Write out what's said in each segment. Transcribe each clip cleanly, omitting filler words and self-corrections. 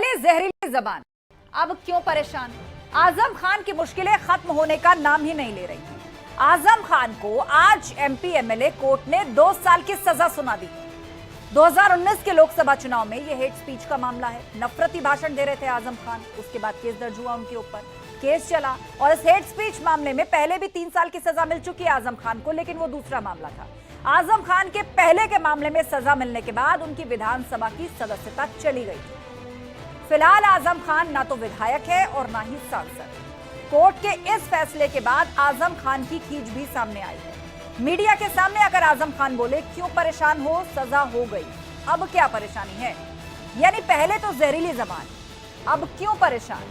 पहले जहरीली जबान, अब क्यों परेशान। आजम खान की मुश्किलें खत्म होने का नाम ही नहीं ले रही हैं। आजम खान को आज एमपी एमएलए कोर्ट ने 2 साल की सजा सुना दी। 2019 के लोकसभा चुनाव में यह हेट स्पीच का मामला है। नफरती भाषण दे रहे थे आजम खान, उसके बाद केस दर्ज हुआ उनके ऊपर, केस चला और इस हेट स्पीच मामले में पहले भी 3 साल की सजा मिल चुकी है आजम खान को, लेकिन वो दूसरा मामला था। आजम खान के पहले के मामले में सजा मिलने के बाद उनकी विधानसभा की सदस्यता चली गई थी। फिलहाल आजम खान ना तो विधायक है और ना ही सांसद। कोर्ट के इस फैसले के बाद आजम खान की खींच भी सामने आई है। मीडिया के सामने अगर आजम खान बोले क्यों परेशान हो, सजा हो गई, अब क्या परेशानी है, यानी पहले तो जहरीली जबान, अब क्यों परेशान।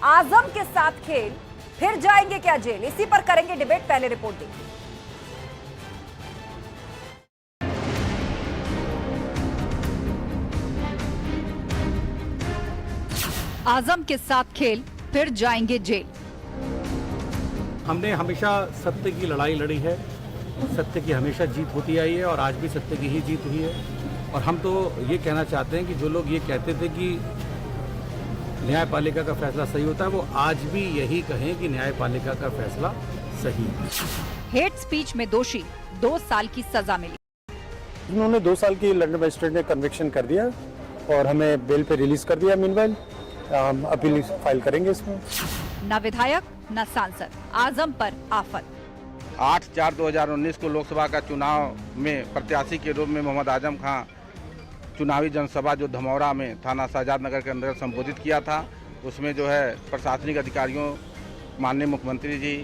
आजम के साथ खेल, फिर जाएंगे क्या जेल, इसी पर करेंगे डिबेट। पहले रिपोर्ट देखिए। आजम के साथ खेल, फिर जाएंगे जेल। हमने हमेशा सत्य की लड़ाई लड़ी है, सत्य की हमेशा जीत होती आई है और आज भी सत्य की ही जीत हुई है। और हम तो ये कहना चाहते हैं कि जो लोग ये कहते थे कि न्यायपालिका का फैसला सही होता है, वो आज भी यही कहें कि न्यायपालिका का फैसला सही है। हेट स्पीच में दोषी 2 साल की सजा मिली। उन्होंने 2 साल की लंदन मजिस्ट्रेट ने कन्विक्शन कर दिया और हमें बेल पे रिलीज कर दिया। मीनवाइल हम अपील फाइल करेंगे इसमें। न विधायक न सांसद, आजम पर आफत। 8/4/2019 को लोकसभा का चुनाव में प्रत्याशी के रूप में मोहम्मद आजम खान चुनावी जनसभा जो धमौरा में थाना शाहजाद नगर के अंदर संबोधित किया था, उसमें जो है प्रशासनिक अधिकारियों, माननीय मुख्यमंत्री जी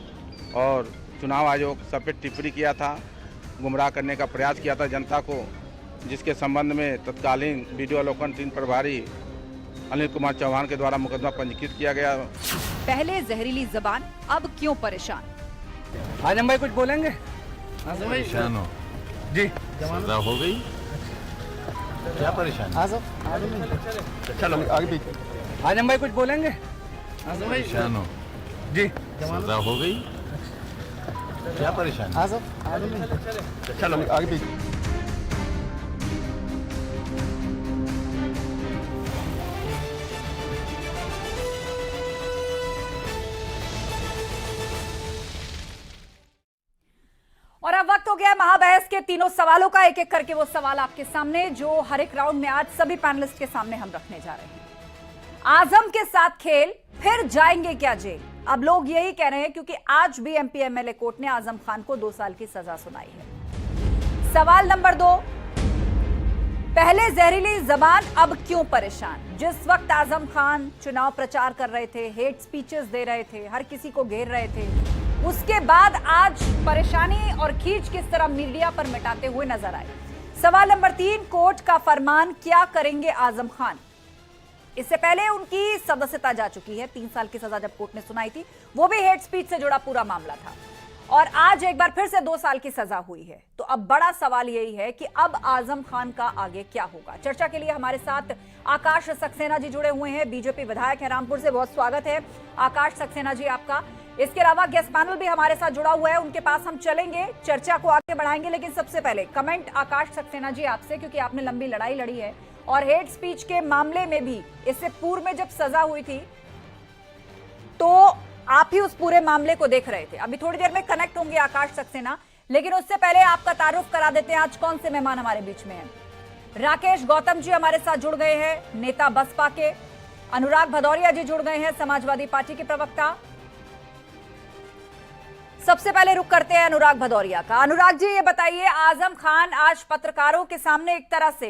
और चुनाव आयोग सब पे टिप्पणी किया था, गुमराह करने का प्रयास किया था जनता को, जिसके संबंध में तत्कालीन वीडियो अवलोकन 3 प्रभारी अनिल कुमार चौहान के द्वारा मुकदमा पंजीकृत किया गया। पहले जहरीली जबान, अब क्यों परेशान। आजम भाई कुछ बोलेंगे? परेशान हो जी, सजा हो गई, क्या परेशान। चलो आगे पीछे। आजम भाई कुछ बोलेंगे? परेशान हो जी, सजा हो गई, क्या परेशान। चलो आगे पीछे। और अब वक्त हो गया है महाबहस के तीनों सवालों का। एक एक करके वो सवाल आपके सामने, जो हर एक राउंड में आज सभी पैनलिस्ट के सामने हम रखने जा रहे हैं। आजम के साथ खेल, फिर जाएंगे क्या जेल। अब लोग यही कह रहे हैं क्योंकि आज भी एमपी एमएलए कोर्ट ने आजम खान को 2 साल की सजा सुनाई है। सवाल नंबर 2, पहले जहरीली जबान, अब क्यों परेशान। जिस वक्त आजम खान चुनाव प्रचार कर रहे थे, हेट स्पीचेस दे रहे थे, हर किसी को घेर रहे थे, उसके बाद आज परेशानी और खींच किस तरह मीडिया पर मिटाते हुए नजर आए। सवाल नंबर 3, कोर्ट का फरमान, क्या करेंगे आजम खान। इससे पहले उनकी सदस्यता जा चुकी है। 3 साल की सजा जब कोर्ट ने सुनाई थी, वो भी हेट स्पीच से जुड़ा पूरा मामला था, और आज एक बार फिर से 2 साल की सजा हुई है। तो अब बड़ा सवाल यही है कि अब आजम खान का आगे क्या होगा। चर्चा के लिए हमारे साथ आकाश सक्सेना जी जुड़े हुए हैं, बीजेपी विधायक है रामपुर से। बहुत स्वागत है आकाश सक्सेना जी आपका। इसके अलावा गेस्ट पैनल भी हमारे साथ जुड़ा हुआ है, उनके पास हम चलेंगे, चर्चा को आगे बढ़ाएंगे। लेकिन सबसे पहले कमेंट आकाश सक्सेना जी आपसे, क्योंकि आपने लंबी लड़ाई लड़ी है और हेट स्पीच के मामले में भी इससे पूर्व में जब सजा हुई थी तो आप ही उस पूरे मामले को देख रहे थे। अभी थोड़ी देर में कनेक्ट होंगे आकाश सक्सेना, लेकिन उससे पहले आपका तारुफ करा देते हैं। आज कौन से मेहमान हमारे बीच में हैं। राकेश गौतम जी हमारे साथ जुड़ गए हैं, नेता बसपा के। अनुराग भदौरिया जी जुड़ गए हैं, समाजवादी पार्टी के प्रवक्ता। सबसे पहले रुक करते हैं अनुराग भदौरिया का। अनुराग जी ये बताइए, आजम खान आज पत्रकारों के सामने एक तरह से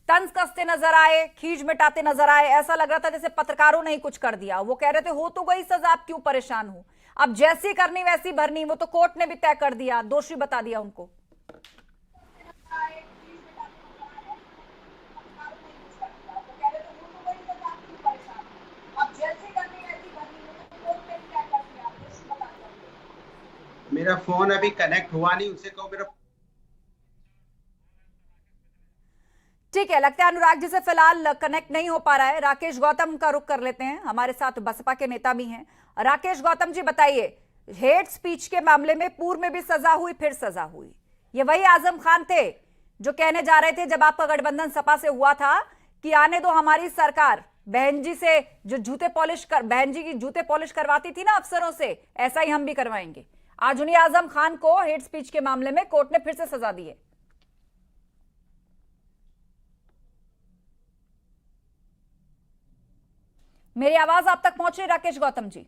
तंज कसते नजर आए, खींच मिटाते नजर आए। ऐसा लग रहा था जैसे पत्रकारों ने ही कुछ कर दिया। वो कह रहे थे हो तो गई सजा, आप क्यों परेशान हो, अब जैसी करनी वैसी भरनी, वो तो कोर्ट ने भी तय कर दिया, दोषी बता दिया उनको। मेरा फोन अभी कनेक्ट हुआ नहीं, उसे कहो मेरा। ठीक है, लगता है अनुराग जी से फिलहाल कनेक्ट नहीं हो पा रहा है। राकेश गौतम का रुख कर लेते हैं, हमारे साथ बसपा के नेता भी हैं। राकेश गौतम जी बताइए, हेट स्पीच के मामले में पूर्व में भी सजा हुई, फिर सजा हुई, ये वही आजम खान थे जो कहने जा रहे थे जब आपका गठबंधन सपा से हुआ था कि आने दो हमारी सरकार, बहन जी से जो बहन जी की जूते पॉलिश करवाती थी ना अफसरों से, ऐसा ही हम भी करवाएंगे। आज उन्हीं आजम खान को हेट स्पीच के मामले में कोर्ट ने फिर से सजा दी है। मेरी आवाज आप तक पहुंच रही राकेश गौतम जी?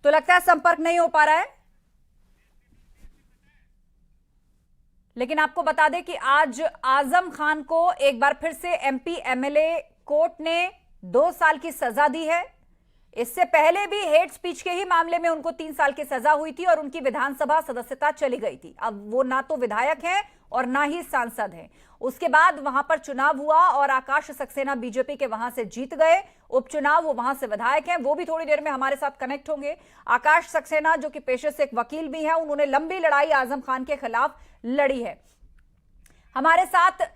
तो लगता है संपर्क नहीं हो पा रहा है, लेकिन आपको बता दें कि आज आजम खान को एक बार फिर से एमपी एमएलए कोर्ट ने 2 साल की सजा दी है। इससे पहले भी हेट स्पीच के ही मामले में उनको 3 साल की सजा हुई थी और उनकी विधानसभा सदस्यता चली गई थी। अब वो ना तो विधायक हैं और ना ही सांसद हैं। उसके बाद वहां पर चुनाव हुआ और आकाश सक्सेना बीजेपी के वहां से जीत गए उपचुनाव, वो वहां से विधायक हैं। वो भी थोड़ी देर में हमारे साथ कनेक्ट होंगे। आकाश सक्सेना जो कि पेशे से एक वकील भी हैं, उन्होंने लंबी लड़ाई आजम खान के खिलाफ लड़ी है। हमारे साथ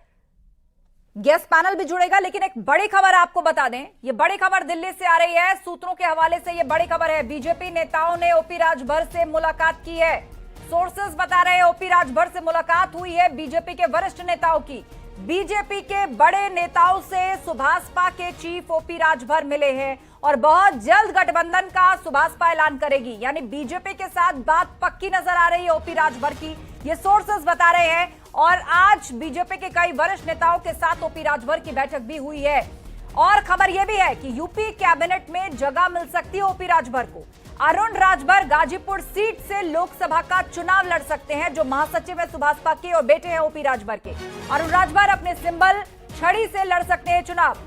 गेस्ट पैनल भी जुड़ेगा, लेकिन एक बड़ी खबर आपको बता दें। ये बड़ी खबर दिल्ली से आ रही है, सूत्रों के हवाले से ये बड़ी खबर है। बीजेपी नेताओं ने ओपी राजभर से मुलाकात की है। सोर्सेज बता रहे हैं ओपी राजभर से मुलाकात हुई है बीजेपी के वरिष्ठ नेताओं की। बीजेपी के बड़े नेताओं से सुभाषपा के चीफ ओपी राजभर मिले हैं और बहुत जल्द गठबंधन का सुभाषपा ऐलान करेगी, यानी बीजेपी के साथ बात पक्की नजर आ रही है ओपी राजभर की, ये सोर्सेज बता रहे हैं। और आज बीजेपी के कई वरिष्ठ नेताओं के साथ ओपी राजभर की बैठक भी हुई है। और खबर यह भी है कि यूपी कैबिनेट में जगह मिल सकती है ओपी राजभर को। अरुण राजभर गाजीपुर सीट से लोकसभा का चुनाव लड़ सकते हैं, जो महासचिव है सुभाषपा के और बेटे हैं ओपी राजभर के। अरुण राजभर अपने सिंबल छड़ी से लड़ सकते हैं चुनाव।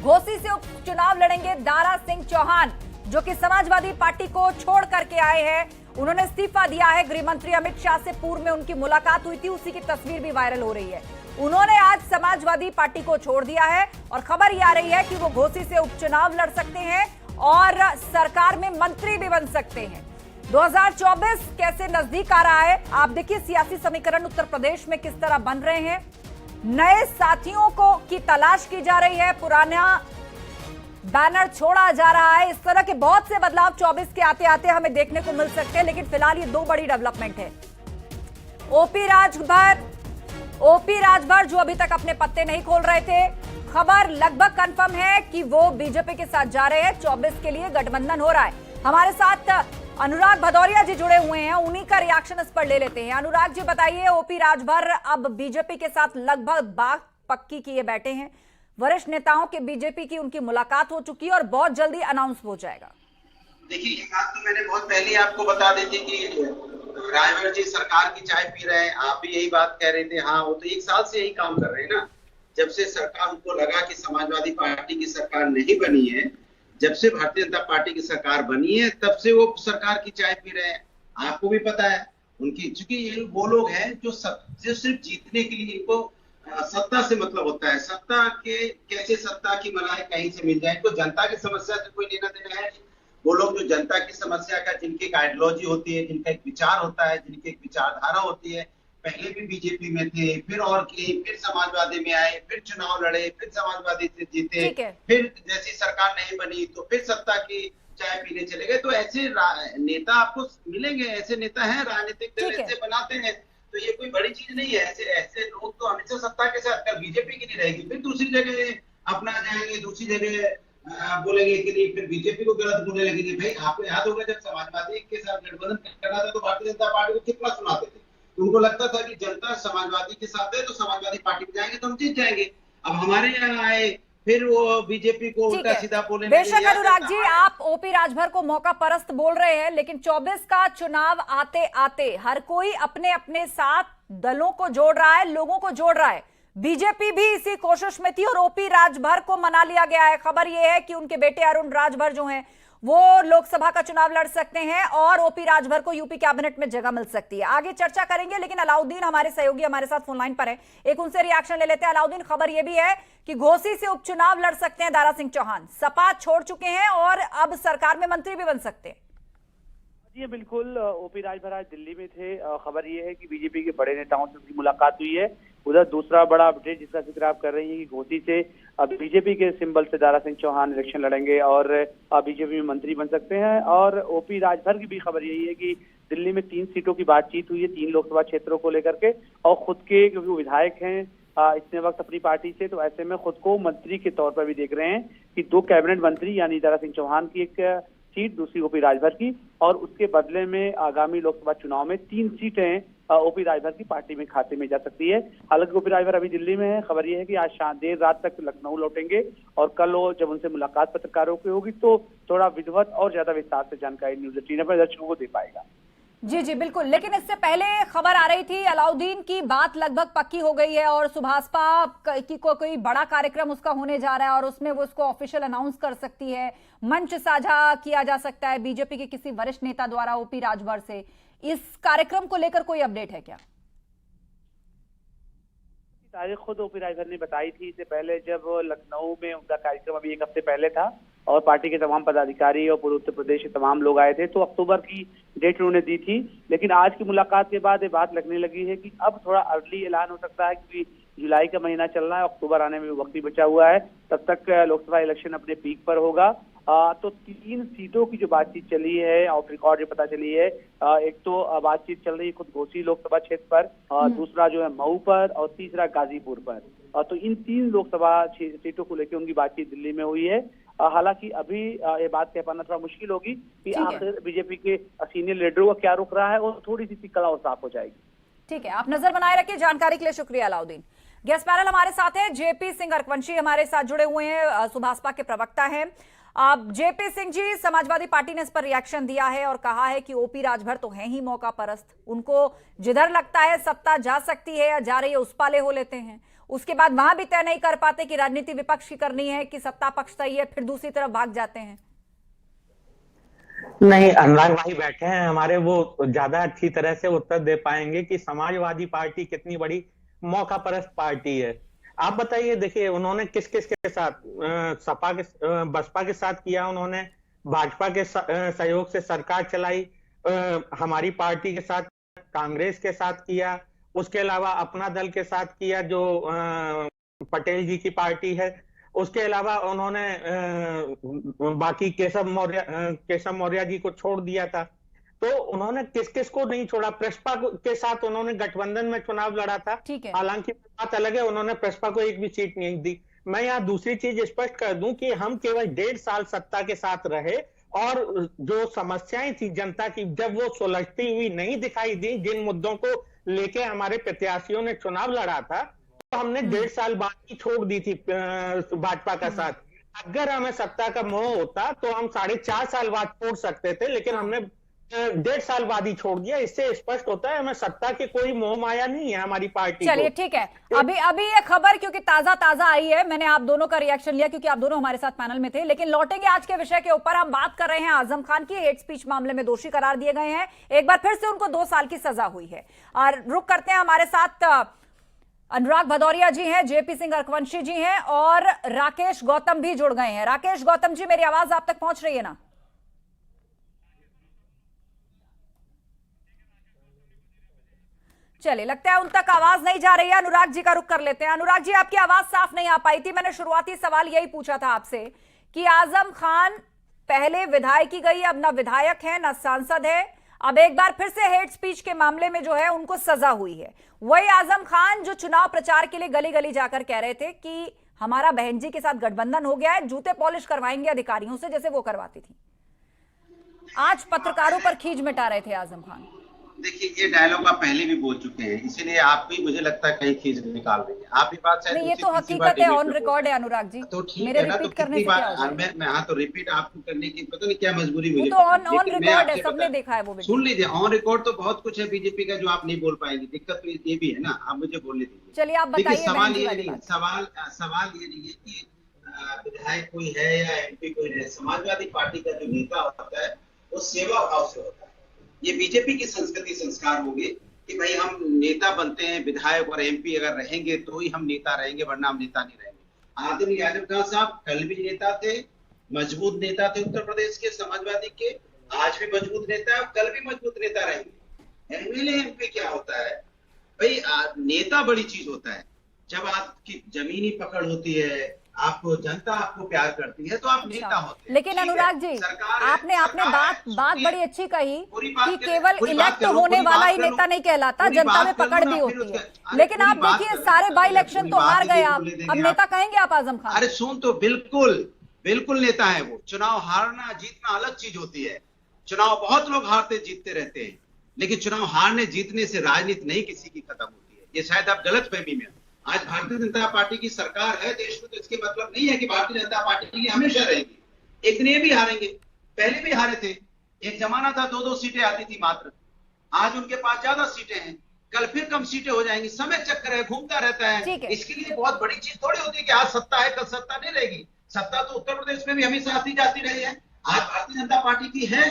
घोसी से उपचुनाव लड़ेंगे दारा सिंह चौहान, जो कि समाजवादी पार्टी को छोड़ करके आए हैं। उन्होंने इस्तीफा दिया है। गृह मंत्री अमित शाह से पूर्व में उनकी मुलाकात हुई थी, उसी की तस्वीर भी वायरल हो रही है। उन्होंने आज समाजवादी पार्टी को छोड़ दिया है और खबर यह आ रही है कि वो घोसी से उपचुनाव लड़ सकते हैं और सरकार में मंत्री भी बन सकते हैं। 2024 कैसे नजदीक आ रहा है, आप देखिए सियासी समीकरण उत्तर प्रदेश में किस तरह बन रहे हैं। नए साथियों को की तलाश की जा रही है, पुराना बैनर छोड़ा जा रहा है। इस तरह के बहुत से बदलाव 24 के आते आते हमें देखने को मिल सकते हैं, लेकिन फिलहाल ये 2 बड़ी डेवलपमेंट है। ओपी राजभर जो अभी तक अपने पत्ते नहीं खोल रहे थे, खबर लगभग कंफर्म है कि वो बीजेपी के साथ जा रहे हैं। 24 के लिए गठबंधन हो रहा है। हमारे साथ अनुराग भदौरिया जी जुड़े हुए हैं, उन्हीं का रिएक्शन इस पर ले लेते हैं। अनुराग जी बताइए, ओपी राजभर अब बीजेपी के साथ लगभग बात पक्की किए बैठे हैं। वरिष्ठ नेताओं के बीजेपी की उनकी मुलाकात हो चुकी है और बहुत जल्दी अनाउंस हो जाएगा। देखिए, ये बात तो मैंने बहुत पहले आपको बता दी थी कि राजभर जी सरकार की चाय पी रहे हैं। आप भी यही बात कह रहे थे। हाँ, वो तो 1 साल से यही काम कर रहे हैं ना। जब से सरकार, उनको लगा कि समाजवादी पार्टी की सरकार नहीं बनी है, जब से भारतीय जनता पार्टी की सरकार बनी है, तब से वो सरकार की चाय पी रहे हैं। आपको भी पता है उनकी, चूंकि ये वो लोग हैं जो सिर्फ जीतने के लिए, इनको सत्ता से मतलब होता है। सत्ता के कैसे सत्ता की मलाई कहीं से मिल जाए, तो जनता की समस्या से कोई लेना देना है। वो लोग जो जनता की समस्या का, जिनकी एक आइडियोलॉजी होती है, जिनका एक विचार होता है, जिनकी एक विचारधारा होती है, पहले भी बीजेपी में थे, फिर और कहीं, फिर समाजवादी में आए, फिर चुनाव लड़े, फिर समाजवादी से जीते, फिर जैसी सरकार नहीं बनी तो फिर सत्ता की चाय पीने चले गए। तो ऐसे नेता आपको मिलेंगे, ऐसे नेता हैं, राजनीतिक दल ऐसे बनाते हैं। तो ये कोई बड़ी चीज नहीं है। ऐसे लोग तो हमेशा सत्ता के साथ, कल बीजेपी की नहीं रहेगी, फिर दूसरी जगह अपना जाएंगे, दूसरी जगह बोलेंगे कि नहीं, फिर बीजेपी को गलत बोलने लगेंगे। भाई, आपको याद होगा जब समाजवादी के साथ गठबंधन करना था तो भारतीय जनता पार्टी को कितना सुनाते थे। तो उनको लगता था कि जनता समाजवादी के साथ है तो समाजवादी पार्टी में जाएंगे तो हम जीत जाएंगे। अब हमारे यहाँ आए, फिर वो बीजेपी को उल्टा सीधा बोले। बेशक अनुराग जी, आप ओपी राजभर को मौका परस्त बोल रहे हैं, लेकिन 24 का चुनाव आते आते हर कोई अपने अपने साथ दलों को जोड़ रहा है, लोगों को जोड़ रहा है। बीजेपी भी इसी कोशिश में थी और ओपी राजभर को मना लिया गया है। खबर यह है कि उनके बेटे अरुण राजभर जो हैं वो लोकसभा का चुनाव लड़ सकते हैं और ओपी राजभर को यूपी कैबिनेट में जगह मिल सकती है। आगे चर्चा करेंगे, लेकिन अलाउद्दीन हमारे सहयोगी हमारे साथ फोन लाइन पर है, एक उनसे रिएक्शन ले लेते हैं। अलाउद्दीन, खबर यह भी है कि घोसी से उपचुनाव लड़ सकते हैं दारा सिंह चौहान, सपा छोड़ चुके हैं और अब सरकार में मंत्री भी बन सकते हैं। जी बिल्कुल, ओपी राजभर आज दिल्ली में थे। खबर ये है कि बीजेपी के बड़े नेताओं से उनकी मुलाकात हुई है। उधर दूसरा बड़ा अपडेट जिसका जिक्र आप कर रही हैं कि घोसी से बीजेपी के सिंबल से दारा सिंह चौहान इलेक्शन लड़ेंगे और बीजेपी में मंत्री बन सकते हैं। और ओपी राजभर की भी खबर यही है कि दिल्ली में 3 सीटों की बातचीत हुई है, 3 लोकसभा क्षेत्रों को लेकर के, और खुद के क्योंकि वो विधायक हैं इतने वक्त अपनी पार्टी से, तो ऐसे में खुद को मंत्री के तौर पर भी देख रहे हैं कि 2 कैबिनेट मंत्री यानी दारा सिंह चौहान की एक सीट, दूसरी ओपी राजभर की, और उसके बदले में आगामी लोकसभा चुनाव में 3 सीटें ओपी राजभर की पार्टी में खाते में जा सकती है। हालांकि ओपी राजभर अभी दिल्ली में है। खबर यह है कि आज देर रात तक लखनऊ लौटेंगे और कल जब उनसे मुलाकात पत्रकारों की होगी तो थोड़ा विधिवत और ज्यादा विस्तार से जानकारी न्यूज 18 पर दर्शकों को दे पाएगा। जी जी बिल्कुल, लेकिन इससे पहले खबर आ रही थी अलाउद्दीन की बात लगभग पक्की हो गई है और सुभाषपा की कोई बड़ा कार्यक्रम उसका होने जा रहा है और उसमें वो उसको ऑफिशियल अनाउंस कर सकती है, मंच साझा किया जा सकता है बीजेपी के किसी वरिष्ठ नेता द्वारा ओपी राजभर से। इस कार्यक्रम को लेकर कोई अपडेट है क्या? तारीख खुद ओपी राजभर ने बताई थी। इससे पहले जब लखनऊ में उनका कार्यक्रम अभी 1 हफ्ते पहले था और पार्टी के तमाम पदाधिकारी और पूर्व उत्तर प्रदेश के तमाम लोग आए थे, तो अक्टूबर की डेट उन्होंने दी थी। लेकिन आज की मुलाकात के बाद ये बात लगने लगी है कि अब थोड़ा अर्ली ऐलान हो सकता है, क्योंकि जुलाई का महीना चल रहा है, अक्टूबर आने में वक्त ही बचा हुआ है, तब तक लोकसभा इलेक्शन अपने पीक पर होगा। तो 3 सीटों की जो बातचीत चली है, ऑफ रिकॉर्ड जो पता चली है, एक तो बातचीत चल रही है खुद घोसी लोकसभा क्षेत्र पर, दूसरा जो है मऊ पर और तीसरा गाजीपुर पर। तो इन 3 लोकसभा सीटों को लेकर उनकी बातचीत दिल्ली में हुई है। हालांकि अभी ये बात कह पाना थोड़ा मुश्किल होगी कि आखिर बीजेपी के सीनियर लीडरों का क्या रुख रहा है और थोड़ी सी कला और साफ हो जाएगी। ठीक है, आप नजर बनाए रखिए। जानकारी के लिए शुक्रिया अलाउद्दीन। गेस्ट पैनल हमारे साथ है जेपी सिंह अरकवंशी हमारे साथ जुड़े हुए हैं, सुभाषपा के प्रवक्ता हैं। जेपी सिंह जी, समाजवादी पार्टी ने इस पर रिएक्शन दिया है और कहा है कि ओपी राजभर तो है ही मौका परस्त, उनको जिधर लगता है सत्ता जा सकती है या जा रही है उस पाले हो लेते हैं, उसके बाद वहां भी तय नहीं कर पाते कि राजनीति विपक्ष की करनी है कि सत्ता पक्ष सही है, फिर दूसरी तरफ भाग जाते हैं। नहीं, अनुराग भाई बैठे हैं हमारे, वो ज्यादा अच्छी तरह से उत्तर दे पाएंगे कि समाजवादी पार्टी कितनी बड़ी मौका परस्त पार्टी है। आप बताइए, देखिए उन्होंने किस किस के साथ, सपा के, बसपा के साथ किया, उन्होंने भाजपा के सहयोग से सरकार चलाई, हमारी पार्टी के साथ, कांग्रेस के साथ किया, उसके अलावा अपना दल के साथ किया जो पटेल जी की पार्टी है, उसके अलावा उन्होंने बाकी केशव मौर्य जी को छोड़ दिया था। तो उन्होंने किस किस को नहीं छोड़ा। प्रसपा के साथ उन्होंने गठबंधन में चुनाव लड़ा था, हालांकि बात अलग है, उन्होंने प्रसपा को एक भी सीट नहीं दी। मैं यहाँ दूसरी चीज स्पष्ट कर दूं कि हम केवल 1.5 साल सत्ता के साथ रहे और जो समस्याएं थी जनता की, जब वो सुलझती हुई नहीं दिखाई दी, जिन मुद्दों को लेके हमारे प्रत्याशियों ने चुनाव लड़ा था, तो हमने 1.5 साल बाद ही छोड़ दी थी भाजपा का साथ। अगर हमें सत्ता का मोह होता तो हम 4.5 साल बाद छोड़ सकते थे, लेकिन हमने 1.5 साल बाद ही छोड़ दिया। इससे स्पष्ट होता है हमें सत्ता की कोई मोह माया नहीं है हमारी पार्टी। चलिए ठीक है, अभी ये खबर क्योंकि ताजा आई है, मैंने आप दोनों का रिएक्शन लिया क्योंकि आप दोनों हमारे साथ पैनल में थे, लेकिन लौटेंगे आज के विषय के ऊपर। हम बात कर रहे हैं आजम खान की, हेट स्पीच मामले में दोषी करार दिए गए हैं, एक बार फिर से उनको 2 साल की सजा हुई है। और रुक करते हैं, हमारे साथ अनुराग भदौरिया जी हैं, जेपी सिंह अरकवंशी जी हैं और राकेश गौतम भी जुड़ गए हैं। राकेश गौतम जी, मेरी आवाज आप तक पहुंच रही है ना? चलिए, लगता है उन तक आवाज नहीं जा रही है। अनुराग जी का रुख कर लेते हैं। अनुराग जी, आपकी आवाज साफ नहीं आ पाई थी। मैंने शुरुआती सवाल यही पूछा था आपसे कि आजम खान पहले विधायक की गई, अब ना विधायक है ना सांसद है, अब एक बार फिर से हेट स्पीच के मामले में जो है उनको सजा हुई है। वही आजम खान जो चुनाव प्रचार के लिए गली गली जाकर कह रहे थे कि हमारा बहन जी के साथ गठबंधन हो गया है, जूते पॉलिश करवाएंगे अधिकारियों से जैसे वो करवाती थी, आज पत्रकारों पर खींच मिटा रहे थे आजम खान। देखिए, ये डायलॉग आप पहले भी बोल चुके हैं, इसीलिए आप भी मुझे लगता है कहीं खींच निकाल रही है आप ही बात। शायद ये तो हकीकत है, ऑन रिकॉर्ड है अनुराग जी। तो ठीक है ना, तो कितनी बार मैं हाँ तो रिपीट आपको करने की पता नहीं क्या मजबूरी मुझे, तो ऑन रिकॉर्ड है, सबने देखा है वो। सुन लीजिए, ऑन रिकॉर्ड तो बहुत कुछ है बीजेपी का जो आप नहीं बोल पाएंगे। दिक्कत तो ये भी है ना, आप मुझे बोलने दीजिए। चलिए आप बताइए। सवाल ये नहीं है कि विधायक कोई है या एमपी कोई है। समाजवादी पार्टी का जो नेता होता है वो सेवा भाव से होता है। ये बीजेपी की संस्कृति संस्कार होगी कि भाई हम नेता बनते हैं, विधायक और एमपी अगर रहेंगे तो ही हम नेता रहेंगे, वरना हम नेता नहीं रहेंगे। आदरणीय आजम खान साहब कल भी नेता थे, मजबूत नेता थे उत्तर प्रदेश के समाजवादी के, आज भी मजबूत नेता है, कल भी मजबूत नेता रहेंगे। एमएलए एमपी क्या होता है भाई, नेता बड़ी चीज होता है। जब आपकी जमीनी पकड़ होती है, आपको जनता आपको प्यार करती है तो आप नेता होते हैं। लेकिन ठीक है, अनुराग जी, सरकार है, आपने सरकार है, बात सुनिए, बड़ी अच्छी कही पूरी बात कि कर- केवल पूरी बात इलेक्ट कर लो, होने पूरी वाला बात ही कर लो, नेता नहीं कहलाता, पूरी जनता बात में कर लो पकड़ ना, भी फिर होती है। उसका- लेकिन पूरी आप बात देखिए कर लो, सारे बाई इलेक्शन पूरी तो बात हार ही गए नहीं आप, बोलने अब देंगे नेता आप। कहेंगे आप आजम खान? अरे सुन तो, बिल्कुल बिल्कुल नेता है वो। चुनाव हारना जीतना अलग चीज होती है। चुनाव बहुत लोग हारते जीतते रहते हैं, लेकिन चुनाव हारने जीतने से राजनीति नहीं किसी की खत्म होती है। ये शायद आप गलतफहमी में हो। आज भारतीय जनता पार्टी की सरकार है देश में, तो इसके मतलब नहीं है कि भारतीय जनता पार्टी के लिए हमेशा रहेगी। एक दिन ये भी हारेंगे, पहले भी हारे थे। एक जमाना था 2-2 सीटें आती थी मात्र, आज उनके पास ज्यादा सीटें हैं, कल फिर कम सीटें हो जाएंगी। समय चक्कर है, घूमता रहता ठीक है। है। इसके लिए बहुत बड़ी चीज थोड़ी होती है कि आज सत्ता है कल सत्ता नहीं रहेगी। सत्ता तो उत्तर प्रदेश में भी हमेशा आती जाती रही है। आज भारतीय जनता पार्टी की है,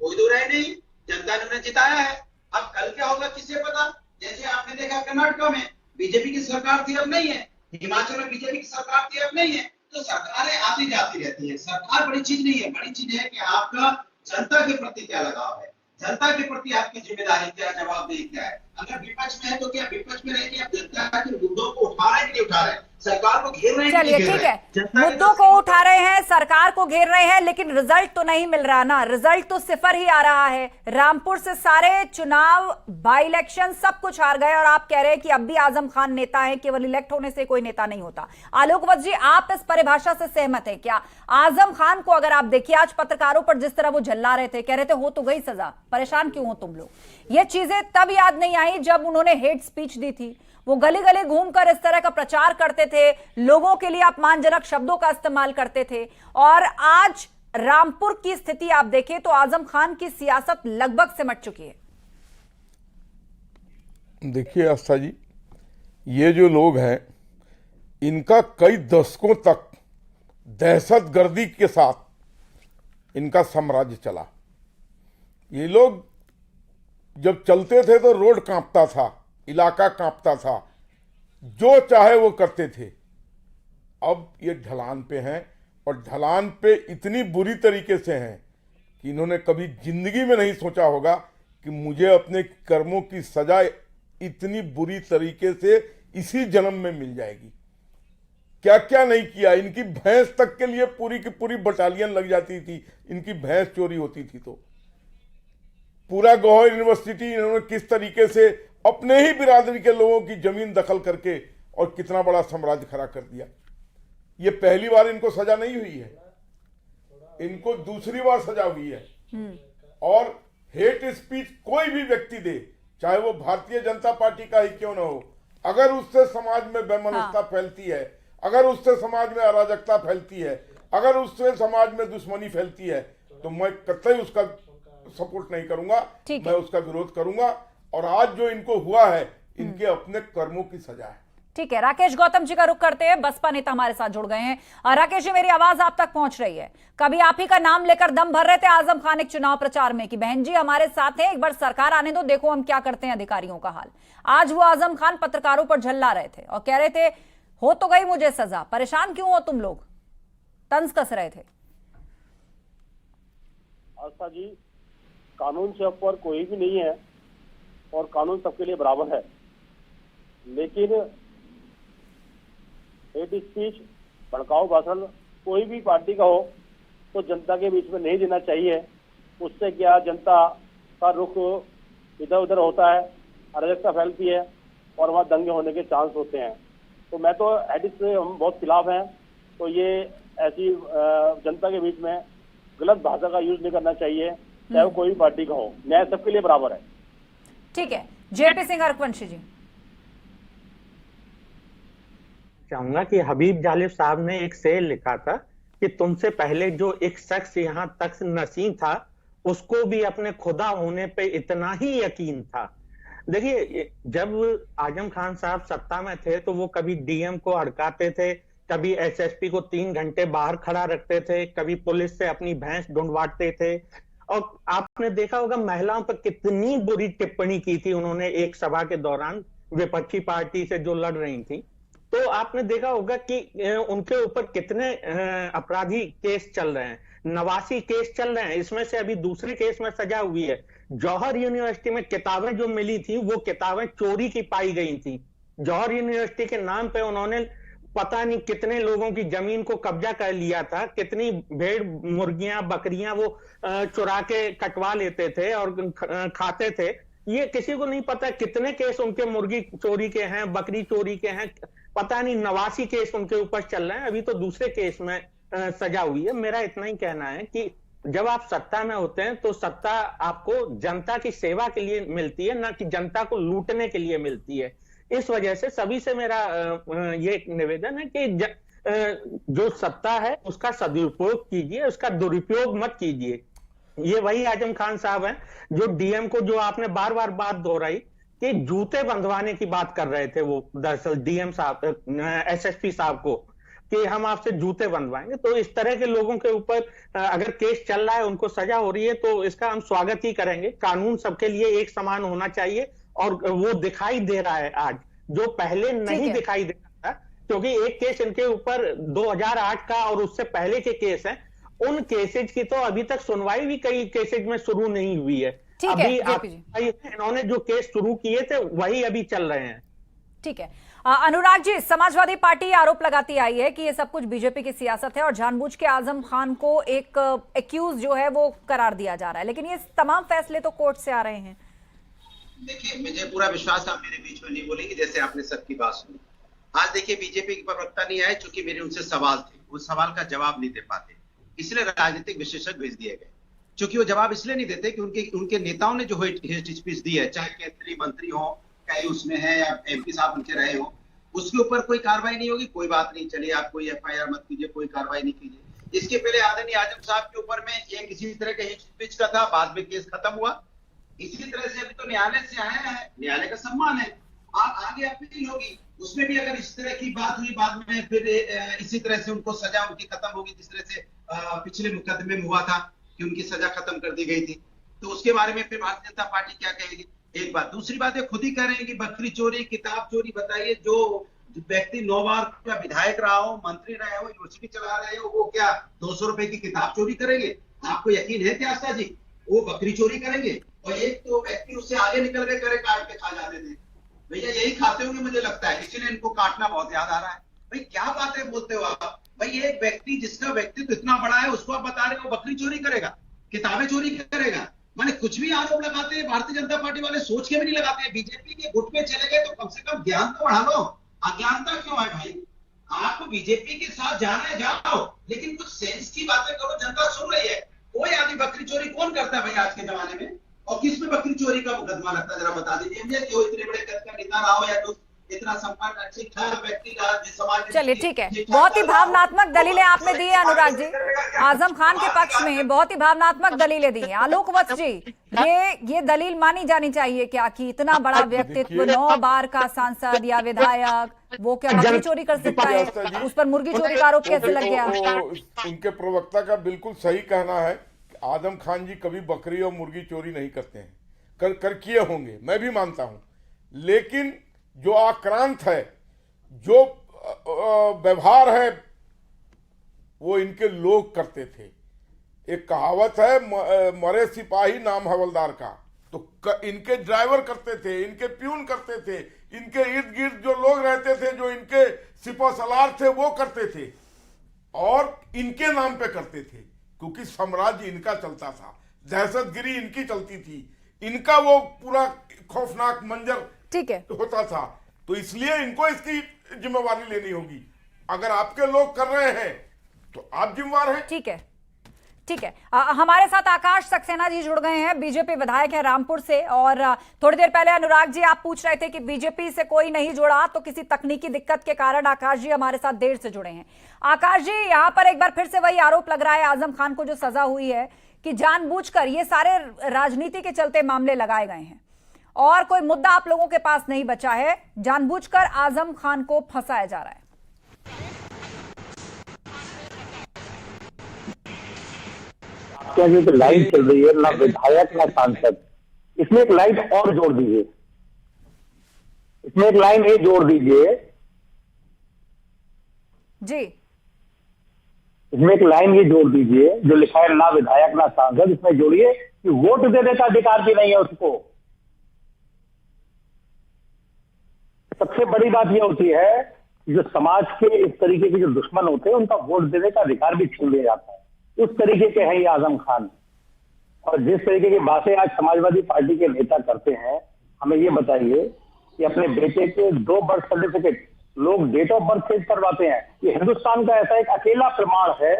कोई दो राय नहीं, जनता ने उन्हें जिताया है। अब कल क्या होगा किसे पता। जैसे आपने देखा कर्नाटक में बीजेपी की सरकार थी, अब नहीं है। हिमाचल में बीजेपी की सरकार थी, अब नहीं है। तो सरकारें आती जाती रहती है। सरकार बड़ी चीज नहीं है, बड़ी चीज है कि आपका जनता के प्रति क्या लगाव है, जनता के प्रति आपकी जिम्मेदारी क्या, जवाबदेही क्या है। अगर विपक्ष में है तो क्या विपक्ष में रहेंगे, आप जनता के मुद्दों को उठा रहे हैं कि नहीं उठा रहे हैं, सरकार को घेर रहे हैं कि चलिए नहीं घेर ठीक रहे है, हैं? जनता के मुद्दों को उठा रहे हैं, सरकार को घेर रहे हैं, लेकिन रिजल्ट तो नहीं मिल रहा ना। रिजल्ट तो सिफर ही आ रहा है। रामपुर से सारे चुनाव, बाई इलेक्शन सब कुछ हार गए और आप कह रहे हैं कि अब भी आजम खान नेता है, केवल इलेक्ट होने से कोई नेता नहीं होता। आलोक वत्स जी, आप इस परिभाषा से सहमत है क्या? आजम खान को अगर आप देखिए, आज पत्रकारों पर जिस तरह वो झल्ला रहे थे, कह रहे थे हो तो गई सजा, परेशान क्यों हो तुम लोग। ये चीजें तब याद नहीं आई जब उन्होंने हेट स्पीच दी थी। वो गली गली घूमकर इस तरह का प्रचार करते थे, लोगों के लिए अपमानजनक शब्दों का इस्तेमाल करते थे। और आज रामपुर की स्थिति आप देखें तो आजम खान की सियासत लगभग सिमट चुकी है। देखिए आस्था जी, ये जो लोग हैं, इनका कई दशकों तक दहशतगर्दी के साथ इनका साम्राज्य चला। ये लोग जब चलते थे तो रोड कांपता था, इलाका कांपता था, जो चाहे वो करते थे। अब ये ढलान पे हैं और ढलान पे इतनी बुरी तरीके से हैं कि इन्होंने कभी जिंदगी में नहीं सोचा होगा कि मुझे अपने कर्मों की सजा इतनी बुरी तरीके से इसी जन्म में मिल जाएगी। क्या क्या नहीं किया। इनकी भैंस तक के लिए पूरी की पूरी बटालियन लग जाती थी, इनकी भैंस चोरी होती थी तो। पूरा गौहर यूनिवर्सिटी इन्होंने किस तरीके से अपने ही बिरादरी के लोगों की जमीन दखल करके और कितना बड़ा साम्राज्य खड़ा कर दिया। ये पहली बार इनको सजा नहीं हुई है, इनको दूसरी बार सजा हुई है। और हेट स्पीच कोई भी व्यक्ति दे, चाहे वो भारतीय जनता पार्टी का ही क्यों ना हो, अगर उससे समाज में बेमनस्ता फैलती है, अगर उससे समाज में अराजकता फैलती है, अगर उससे समाज में दुश्मनी फैलती है, तो मैं कतई उसका सपोर्ट नहीं करूंगा, मैं उसका विरोध करूंगा। और आज जो इनको हुआ है, इनके अपने कर्मों की सजा है। ठीक है, राकेश गौतम जी का रुख करते हैं, बसपा नेता हमारे साथ जुड़ गए हैं। राकेश जी, मेरी आवाज आप तक पहुंच रही है? कभी आप ही का नाम लेकर दम भर रहे थे आजम खान एक चुनाव प्रचार में कि बहन जी हमारे साथ है, एक बार सरकार आने दो, देखो हम क्या करते हैं अधिकारियों का हाल। आज वो आजम खान पत्रकारों पर झल्ला रहे थे और कह रहे थे हो तो गई मुझे सजा, परेशान क्यों हो तुम लोग, तंज कस रहे थे। आस्था जी, कानून से ऊपर कोई भी नहीं है और कानून सबके लिए बराबर है, लेकिन हेट स्पीच, भड़काऊ भाषण कोई भी पार्टी का हो तो जनता के बीच में नहीं देना चाहिए। उससे क्या जनता का रुख इधर उधर होता है, अराजकता फैलती है और वहाँ दंगे होने के चांस होते हैं। तो मैं तो हेट से हम बहुत खिलाफ हैं। तो ये ऐसी जनता के बीच में गलत भाषा का यूज नहीं करना चाहिए, चाहे वो कोई भी पार्टी का हो। न्याय सबके लिए बराबर है। ठीक है, जेपी सिंह हरवंशी जी। चाहूंगा कि हबीब जालिब साहब ने एक शेर लिखा था कि तुमसे पहले जो एक शख्स यहाँ तक नसीं था, उसको भी अपने खुदा होने पे इतना ही यकीन था। देखिए, जब आजम खान साहब सत्ता में थे तो वो कभी डीएम को अड़काते थे, कभी एसएसपी को 3 घंटे बाहर खड़ा रखते थे, कभी पुलिस से अपनी भैंस ढूंढवाते थे। और आपने देखा होगा महिलाओं पर कितनी बुरी टिप्पणी की थी उन्होंने एक सभा के दौरान विपक्षी पार्टी से जो लड़ रही थी। तो आपने देखा होगा कि उनके ऊपर कितने अपराधी केस चल रहे हैं, 89 केस चल रहे हैं। इसमें से अभी दूसरे केस में सजा हुई है। जौहर यूनिवर्सिटी में किताबें जो मिली थी वो किताबें चोरी की पाई गई थी। जौहर यूनिवर्सिटी के नाम पे उन्होंने पता नहीं कितने लोगों की जमीन को कब्जा कर लिया था, कितनी भेड़ मुर्गियां बकरियां वो चुरा के कटवा लेते थे और खाते थे, ये किसी को नहीं पता। कितने केस उनके मुर्गी चोरी के हैं, बकरी चोरी के हैं, पता नहीं 89 केस उनके ऊपर चल रहे हैं, अभी तो दूसरे केस में सजा हुई है। मेरा इतना ही कहना है कि जब आप सत्ता में होते हैं तो सत्ता आपको जनता की सेवा के लिए मिलती है, ना कि जनता को लूटने के लिए मिलती है। इस वजह से सभी से मेरा ये निवेदन है कि जो सत्ता है उसका सदुपयोग कीजिए, उसका दुरुपयोग मत कीजिए। ये वही आजम खान साहब हैं जो डीएम को, जो आपने बार बार बात दोहराई कि जूते बंधवाने की बात कर रहे थे, वो दरअसल डीएम साहब, एसएसपी साहब को, कि हम आपसे जूते बंधवाएंगे। तो इस तरह के लोगों के ऊपर अगर केस चल रहा है, उनको सजा हो रही है, तो इसका हम स्वागत ही करेंगे। कानून सबके लिए एक समान होना चाहिए और वो दिखाई दे रहा है आज, जो पहले नहीं दिखाई दे रहा था, क्योंकि एक केस इनके ऊपर 2008 का और उससे पहले के केस हैं, उन केसेज की तो अभी तक सुनवाई भी कई केसेज में शुरू नहीं हुई है। अभी इन्होंने जो केस शुरू किए थे वही अभी चल रहे हैं। ठीक है अनुराग जी, समाजवादी पार्टी आरोप लगाती आई है कि ये सब कुछ बीजेपी की सियासत है और जानबूझ के आजम खान को एक एक्यूज जो है वो करार दिया जा रहा है, लेकिन ये तमाम फैसले तो कोर्ट से आ रहे हैं। देखिए, मुझे पूरा विश्वास आप मेरे बीच में नहीं बोलेंगे, जैसे आपने सबकी बात सुनी। आज देखिए, बीजेपी के प्रवक्ता नहीं आए क्योंकि मेरे उनसे सवाल थे, उस सवाल का जवाब नहीं दे पाते, इसलिए राजनीतिक विशेषज्ञ भेज दिए गए। क्योंकि वो जवाब इसलिए नहीं देते कि उनके नेताओं ने जो हेट स्पीच दी है, चाहे केंद्रीय मंत्री हो, कई उसमें है, या एमपी साहब उनके रहे हो, उसके ऊपर कोई कार्रवाई नहीं होगी। कोई बात नहीं, चलिए आप कोई एफआईआर मत कीजिए, कोई कार्रवाई नहीं कीजिए। इसके पहले आदरणीय आजम साहब के ऊपर में ये किसी तरह के हेट स्पीच का था, बाद में केस खत्म हुआ। इसी तरह से अभी तो न्यायालय से आया है, न्यायालय का सम्मान है, आगे अपील होगी, उसमें भी अगर इस तरह की बात हुई, बाद में फिर इसी तरह से उनको सजा उनकी खत्म होगी, जिस तरह से पिछले मुकदमे में हुआ था कि उनकी सजा खत्म कर दी गई थी, तो उसके बारे में फिर भारतीय जनता पार्टी क्या कहेगी? एक बात। दूसरी बात, ये खुद ही कह रहे हैं कि बकरी चोरी, किताब चोरी। बताइए, जो व्यक्ति 9 बार का विधायक रहा हो, मंत्री रहे हो, यूनिवर्सिटी चला रहे हो, वो क्या 200 रुपए की किताब चोरी करेंगे? आपको यकीन है क्या आस्था जी वो बकरी चोरी करेंगे? और एक तो व्यक्ति उससे आगे निकल गए, करे काट के खा जाते थे, भैया यही खाते होंगे मुझे लगता है, इसीलिए इनको काटना बहुत याद आ रहा है। भाई क्या बातें बोलते हो आप? भाई एक व्यक्ति जिसका व्यक्तित्व इतना बड़ा है, उसको आप बता रहे हो बकरी चोरी करेगा, किताबें चोरी करेगा? माने कुछ भी आरोप लगाते हैं भारतीय जनता पार्टी वाले, सोच के भी नहीं लगाते हैं। बीजेपी के गुट में चले गए तो कम से कम ज्ञान तो बढ़ा लो, अज्ञानता क्यों है भाई? आप बीजेपी के साथ जाना है जाओ, लेकिन कुछ सेंस की बातें करो, जनता सुन रही है। कोई आदमी बकरी चोरी कौन करता है भाई आज के जमाने में? और किस में बकरी चोरी का मुकदमा लगता है, जरा बता दीजिए मुझे। जो इतने बड़े कद का नेता रहा हो या तो इतना संपर्क ठीक ठाक व्यक्ति का समाज। चलिए ठीक है, बहुत ही भावनात्मक दलीलें आपने दी है अनुराग जी, आजम खान के पक्ष में बहुत ही भावनात्मक दलीलें दी हैं। आलोक वत्स जी, ये दलील मानी जानी चाहिए क्या कि इतना बड़ा व्यक्तित्व, 9 बार का सांसद या विधायक, वो क्या बकरी चोरी कर सकता है? उस पर मुर्गी चोरी का आरोप कैसे लग गया? उनके प्रवक्ता का बिल्कुल सही कहना है, आजम खान जी कभी बकरी और मुर्गी चोरी नहीं करते हैं, कर किए होंगे, मैं भी मानता हूं, लेकिन जो आक्रांत है, जो व्यवहार है, वो इनके लोग करते थे। एक कहावत है, मरे सिपाही नाम हवलदार का, तो इनके ड्राइवर करते थे, इनके प्यून करते थे, इनके इर्द गिर्द जो लोग रहते थे, जो इनके सिपह सलार थे, वो करते थे और इनके नाम पे करते थे, क्योंकि साम्राज्य इनका चलता था, दहशतगिरी इनकी चलती थी, इनका वो पूरा खौफनाक मंजर ठीक है होता था। तो इसलिए इनको इसकी जिम्मेवारी लेनी होगी। अगर आपके लोग कर रहे हैं तो आप जिम्मेवार हैं। ठीक है, ठीक है। हमारे साथ आकाश सक्सेना जी जुड़ गए हैं, बीजेपी विधायक हैं रामपुर से। और थोड़ी देर पहले अनुराग जी आप पूछ रहे थे कि बीजेपी से कोई नहीं जुड़ा, तो किसी तकनीकी दिक्कत के कारण आकाश जी हमारे साथ देर से जुड़े हैं। आकाश जी, यहां पर एक बार फिर से वही आरोप लग रहा है, आजम खान को जो सजा हुई है कि जानबूझकर ये सारे राजनीति के चलते मामले लगाए गए हैं और कोई मुद्दा आप लोगों के पास नहीं बचा है, जानबूझकर आजम खान को फंसाया जा रहा है। क्या ये तो लाइन चल रही है, ना विधायक ना सांसद, इसमें एक लाइन और जोड़ दीजिए, इसमें एक लाइन ये जोड़ दीजिए जी, इसमें एक लाइन ये जोड़ दीजिए जो लिखा है ना विधायक ना सांसद, इसमें जोड़िए कि वोट देने का अधिकार भी नहीं है उसको। सबसे बड़ी बात यह होती है जो समाज के इस तरीके के जो दुश्मन होते हैं उनका वोट देने का अधिकार भी छीन लिया जाता है। उस तरीके के हैं ये आजम खान। और जिस तरीके की बातें आज समाजवादी पार्टी के नेता करते हैं, हमें ये बताइए कि अपने बेटे के 2 बर्थ सर्टिफिकेट लोग डेट ऑफ बर्थ चेंज करवाते हैं। ये हिंदुस्तान का ऐसा एक अकेला प्रमाण है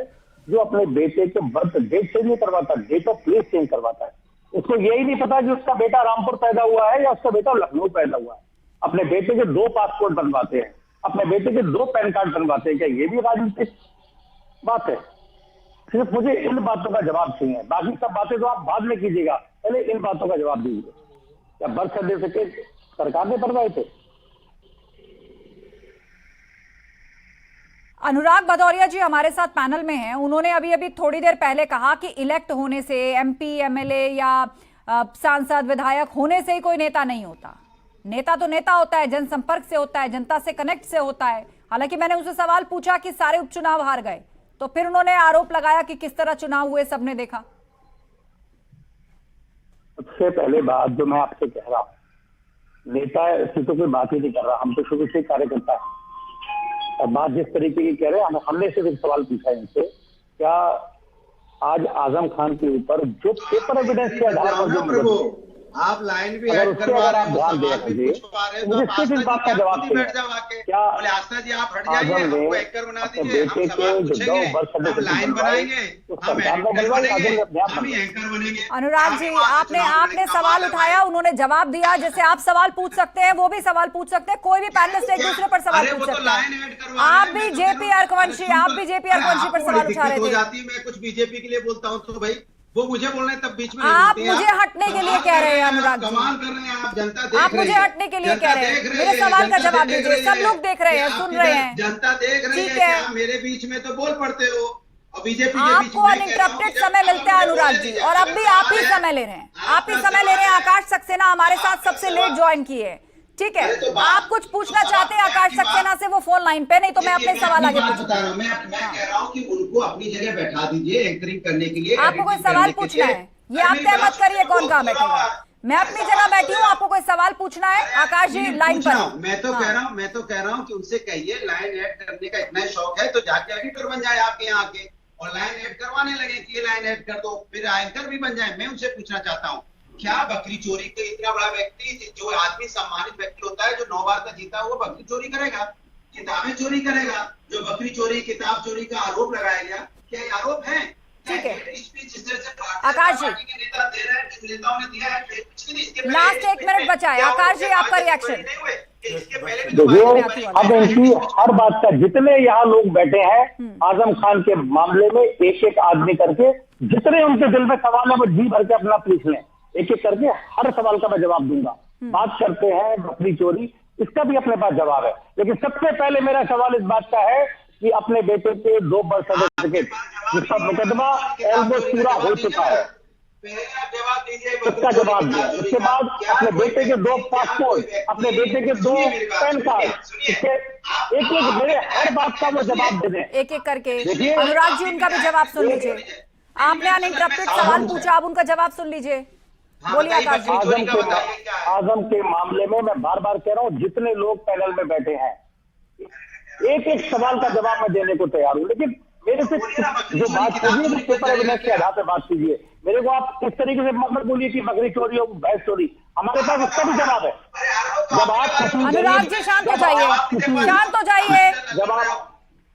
जो अपने बेटे के बर्थ डेट चेंज नहीं करवाता, डेट ऑफ प्लेस चेंज करवाता है। उसको यही नहीं पता कि उसका बेटा रामपुर पैदा हुआ है या उसका बेटा लखनऊ पैदा हुआ है। अपने बेटे के 2 पासपोर्ट बनवाते हैं, अपने बेटे के 2 पैन कार्ड बनवाते हैं। क्या ये भी राजनीतिक बात है? सिर्फ मुझे इन बातों का जवाब चाहिए, बाकी सब बातें तो आप बाद में कीजिएगा, पहले इन बातों का जवाब दीजिए। क्या बर्थ सर्टिफिकेट सरकार ने बनवाए थे? अनुराग भदौरिया जी हमारे साथ पैनल में हैं। उन्होंने अभी अभी थोड़ी देर पहले कहा कि इलेक्ट होने से, एमपी एमएलए या सांसद विधायक होने से ही कोई नेता नहीं होता। नेता तो नेता होता है, जनसंपर्क से होता है, जनता से कनेक्ट से होता है। हालांकि मैंने उनसे सवाल पूछा कि सारे उपचुनाव हार गए, तो फिर उन्होंने आरोप लगाया कि किस तरह चुनाव हुए सबने देखा। सबसे पहले बात जो मैं आपसे कह रहा हूं, नेता ऐसी तो कोई बात ही नहीं कर रहा, हम तो शुरू से कार्यकर्ता है। और बात जिस तरीके की कह रहे हैं, हमने सिर्फ एक सवाल पूछा इनसे, क्या आज आजम खान के ऊपर जो पेपर एविडेंस के आधार पर जो आप लाइन भी अगर उससे अगर आप ध्यान दे मुझे सिर्फ इस बात का जवाब चाहिए, क्या आस्था जी आप हट जाइए, आजम ने एंकर बना अपने दीजिए, बेटे के जो 2 बर्थ सर्टिफिकेट बनाएंगे, हम एंकर बनेंगे। अनुराग जी, आपने सवाल उठाया, उन्होंने जवाब दिया। जैसे आप सवाल पूछ सकते हैं, वो भी सवाल पूछ सकते हैं, कोई भी पैनलिस्ट एक दूसरे पर सवाल पूछ सकता है। आप भी जेपी अर्कवंशी पर सवाल उठा रहे थे। मैं कुछ बीजेपी के लिए बोलता हूँ तो भाई वो मुझे बोल रहे हैं, तब बीच में आप मुझे हटने के लिए कह रहे हैं। अनुराग जी, कमाल कर रहे हैं आप, जनता देख रही है। आप मुझे हटने के लिए कह रहे हैं, मेरे सवाल का जवाब दीजिए। सब लोग देख रहे हैं, सुन रहे हैं, जनता देख रही ठीक है। है, मेरे बीच में तो बोल पड़ते हो और बीजेपी के बीच आपको अनइंटरप्टेड समय मिलता है अनुराग जी, और अब भी आप ही समय ले रहे हैं, आप ही समय ले रहे हैं। आकाश सक्सेना हमारे साथ सबसे लेट ज्वाइन किए, ठीक है। आप कुछ पूछना चाहते हैं आकाश सक्सेना से, वो फोन लाइन पे, नहीं तो मैं अपने सवाल आगे पूछूंगा। मैं कह रहा हूँ कि उनको अपनी जगह बैठा दीजिए एंकरिंग करने के लिए। आपको कोई सवाल पूछना है, ये आप तय मत करिए कौन कहाँ बैठेगा। मैं अपनी जगह बैठी हूँ, आपको कोई सवाल पूछना है? आकाश जी लाइन पर। मैं तो कह रहा हूँ कि उनसे कहिए लाइन ऐड करने का इतना शौक है तो जाके एडिटर बन जाए आपके यहाँ आके, और लाइन ऐड करवाने लगे कि ये लाइन ऐड कर दो, फिर एंकर भी बन जाए। मैं उनसे पूछना चाहता हूँ, क्या बकरी चोरी के इतना बड़ा व्यक्ति, जो आदमी सम्मानित व्यक्ति होता है, जो 9 बार का जीता, वो बकरी चोरी करेगा, किताबें चोरी करेगा? जो बकरी चोरी, किताब चोरी का आरोप लगाया गया, क्या ये आरोप है? ठीक है आकाश जी, लास्ट 1 मिनट बचा है। आकाश जी आपका रिएक्शन। देखिए, अब इनकी हर बात का, जितने यहाँ लोग बैठे हैं आजम खान के मामले में, एक एक आदमी करके जितने उनके दिल में सवाल है वो जी भर के अपना पूछ लें, एक एक करके हर सवाल का मैं जवाब दूंगा। बात करते हैं बकरी चोरी, इसका भी अपने पास जवाब है, लेकिन सबसे पहले मेरा सवाल इस बात का है कि अपने बेटे के 2 बर्थ सर्टिफिकेट जिसका मुकदमा ऑलमोस्ट पूरा हो चुका है, उसका जवाब दिया। उसके बाद अपने बेटे के 2 पासपोर्ट, अपने बेटे के 2 पैन कार्ड, इसके एक एक मेरे हर बात का वो जवाब दे दें, एक एक करके। अनुराग जी उनका भी जवाब सुन लीजिए। आपने अनइंटरप्टेड सवाल पूछा, अब उनका जवाब सुन लीजिए। बोलिए आकाश जी। आजम के मामले में मैं बार बार कह रहा हूँ, जितने लोग पैनल में बैठे हैं एक एक सवाल का जवाब मैं देने को तैयार हूँ, लेकिन मेरे से जो बात कीजिए वो पेपर एविडेंस के आधार पर बात कीजिए। मेरे को आप इस तरीके से मत बोलिए कि बकरी चोरी हो, भैंस चोरी, हमारे पास उसका भी जवाब है। जब आप अनुराग जी शांत हो जाइए, शांत हो जाइए।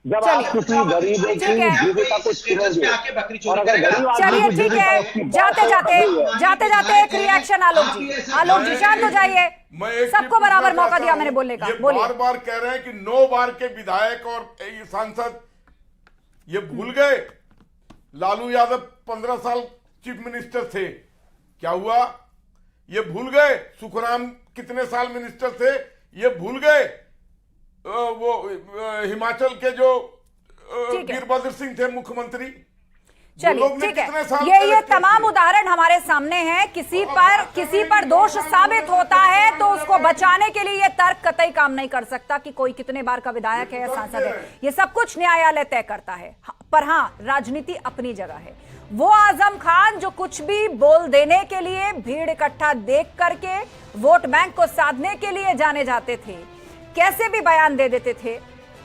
जब आप किसी गरीब की जीविका को छीनेंगे, और अगर गरीब चलिए ठीक है, जाते जाते एक रिएक्शन आलोक जी शांत हो जाइए। सबको बराबर मौका दिया मैंने बोलने का। बोलिए। बार बार कह रहे हैं कि 9 बार के विधायक और ये सांसद ये भूल गए लालू यादव 15 साल चीफ मिनिस्टर थे, क्या हुआ? ये भूल गए सुखराम कितने साल मिनिस्टर थे, ये भूल गए वो हिमाचल के जो वीरभद्र सिंह थे मुख्यमंत्री। चलिए ठीक है, ये तमाम उदाहरण हमारे सामने हैं। किसी पर दोष साबित होता है तो उसको बचाने के लिए ये तर्क कतई काम नहीं कर सकता कि कोई कितने बार का विधायक है या सांसद है। ये सब कुछ न्यायालय तय करता है। पर हाँ, राजनीति अपनी जगह है। वो आजम खान जो कुछ भी बोल देने के लिए, भीड़ इकट्ठा देख करके वोट बैंक को साधने के लिए जाने जाते थे, कैसे भी बयान दे देते थे,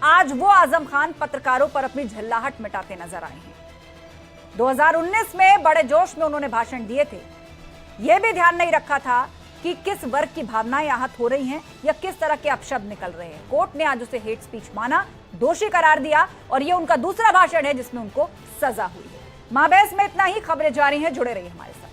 आज वो आजम खान पत्रकारों पर अपनी झल्लाहट मिटाते नजर आए हैं। 2019 में बड़े जोश में उन्होंने भाषण दिए थे। यह भी ध्यान नहीं रखा था कि किस वर्ग की भावनाएं आहत हो रही हैं या किस तरह के अपशब्द निकल रहे हैं। कोर्ट ने आज उसे हेट स्पीच माना, दोषी करार दिया और यह उनका दूसरा भाषण है जिसमें उनको सजा हुई है। महाबहस में इतना ही। खबरें जारी हैं, जुड़े रहिए हमारे साथ।